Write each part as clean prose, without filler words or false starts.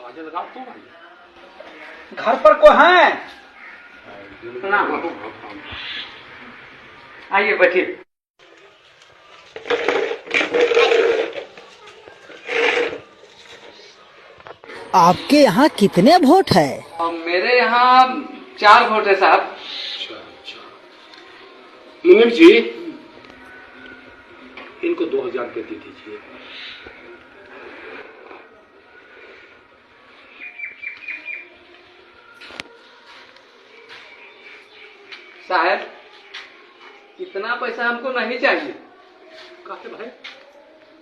आवाज लगा तो भाई घर पर को है? आइए बैठिए। आपके यहाँ कितने वोट है? मेरे यहाँ 4 वोट है साहब। अच्छा। मुनीम जी, इनको 2000 रुपये दे दीजिए। साहब इतना पैसा हमको नहीं चाहिए। काहे भाई?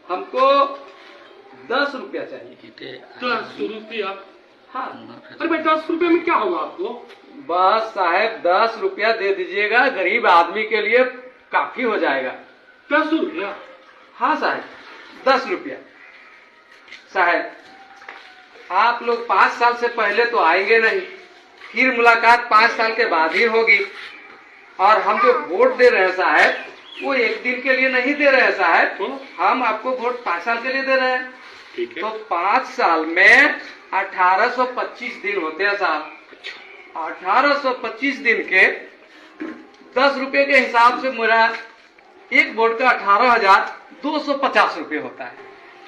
हमको 10 रुपया चाहिए। 10 रुपया? हाँ। अरे भाई 10 रुपये में क्या होगा आपको? बस साहब 10 रुपया दे दीजिएगा, गरीब आदमी के लिए काफी हो जाएगा। 10 रुपया? हाँ साहब 10 रुपया। साहब आप लोग 5 साल से पहले तो आएंगे नहीं, फिर मुलाकात 5 साल के बाद ही होगी। और हम जो वोट दे रहे हैं साहब, वो 1 दिन के लिए नहीं दे रहे हैं साहब, हम आपको वोट 5 साल के लिए दे रहे हैं। ठीक है। तो 5 साल में 1825 दिन होते हैं साहब। 1825 दिन के 10 रुपए के हिसाब से मेरा एक वोट का 18,250 रुपये होता है।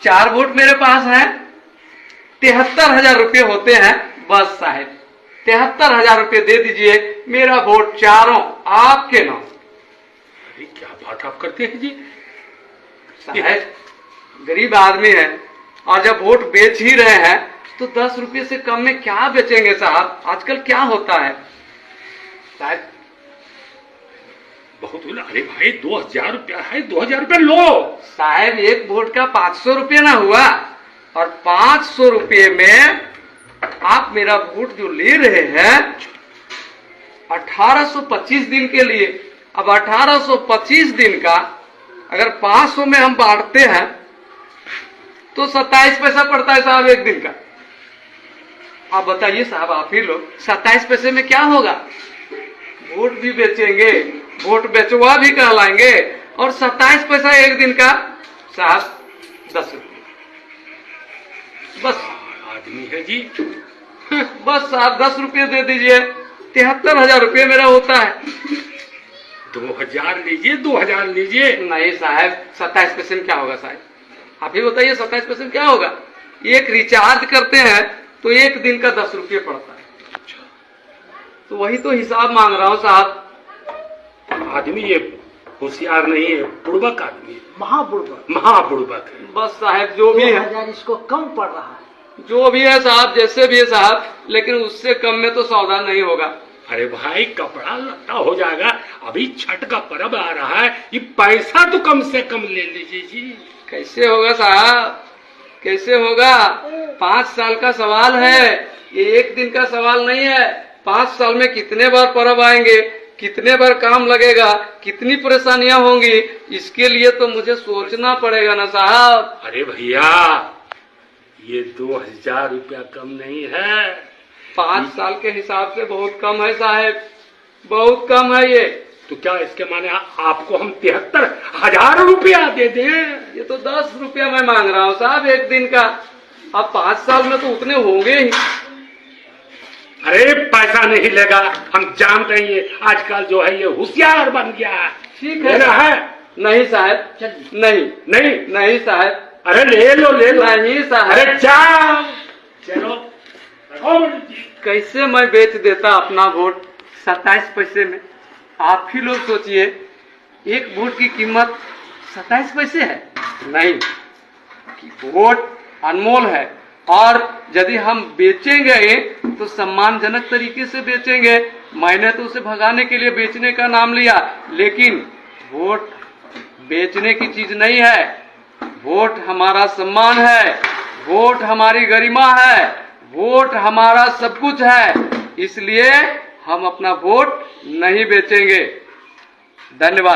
4 वोट मेरे पास है, 73,000 रुपये होते हैं। बस साहब 73,000 रुपये दे दीजिए, मेरा वोट चारों आपके नाम। अरे क्या बात आप करते हैं जी? साहब गरीब आदमी है, और जब वोट बेच ही रहे हैं तो 10 रुपये से कम में क्या बेचेंगे साहब? आजकल क्या होता है साहब? बहुत बोला। अरे भाई 2000 रुपया है, 2000 रुपया लो। साहब एक वोट का 500 रुपये ना हुआ, और 500 रुपये में आप मेरा वोट जो ले रहे हैं 1825 दिन के लिए। अब 1825 दिन का अगर 500 में हम बांटते हैं तो 27 पैसा पड़ता है साहब एक दिन का। आप बताइए साहब, आप ही लोग 27 पैसे में क्या होगा? वोट भी बेचेंगे, वोट बेचवा भी कहलाएंगे, और 27 पैसा एक दिन का साहब 10 रुपये। बस आदमी है जी। बस साहब 10 रुपये दे दीजिए, 73,000 रुपये मेरा होता है। 2000 लीजिए, 2000 लीजिए। नहीं साहब 27 पैसे में क्या होगा साहब? आप ही बताइए 27 पैसे में क्या होगा? एक रिचार्ज करते हैं तो एक दिन का 10 रुपये पड़ता है। तो वही तो हिसाब मांग रहा हूँ साहब। आदमी ये होशियार नहीं है, बुड़बक आदमी है, महाबुड़बक। महाबुड़बक है। बस साहब जो भी है, 2000 इसको कम पड़ रहा है। जो भी है साहब, जैसे भी है साहब, लेकिन उससे कम में तो सौदा नहीं होगा। अरे भाई कपड़ा लत्ता हो जाएगा, अभी छठ का पर्व आ रहा है, ये पैसा तो कम से कम ले लीजिए जी। कैसे होगा साहब, कैसे होगा? 5 साल का सवाल है, ये एक दिन का सवाल नहीं है। 5 साल में कितने बार पर्व आएंगे, कितने बार काम लगेगा, कितनी परेशानियां होंगी, इसके लिए तो मुझे सोचना पड़ेगा ना साहब। अरे भैया ये 2000 रुपया कम नहीं है। 5 साल के हिसाब से बहुत कम है साहब, बहुत कम है ये। तो क्या इसके माने आपको हम 73,000 रुपया दे दें? ये तो 10 रुपया मैं मांग रहा हूँ साहब एक दिन का। अब 5 साल में तो उतने होंगे ही। अरे पैसा नहीं लेगा, हम जानते हैं ये आजकल जो है ये होशियार बन गया है। ठीक है लेना है? नहीं साहब, नहीं नहीं नहीं साहब, अरे ले लो ले लो। नहीं साहब। अरे जाओ चलो। कैसे मैं बेच देता अपना वोट 27 पैसे में? आप ही लोग सोचिए, एक वोट की कीमत 27 पैसे है। नहीं, वोट अनमोल है, और यदि हम बेचेंगे तो सम्मानजनक तरीके से बेचेंगे। मैंने तो उसे भगाने के लिए बेचने का नाम लिया, लेकिन वोट बेचने की चीज नहीं है। वोट हमारा सम्मान है, वोट हमारी गरिमा है, वोट हमारा सब कुछ है। इसलिए हम अपना वोट नहीं बेचेंगे। धन्यवाद।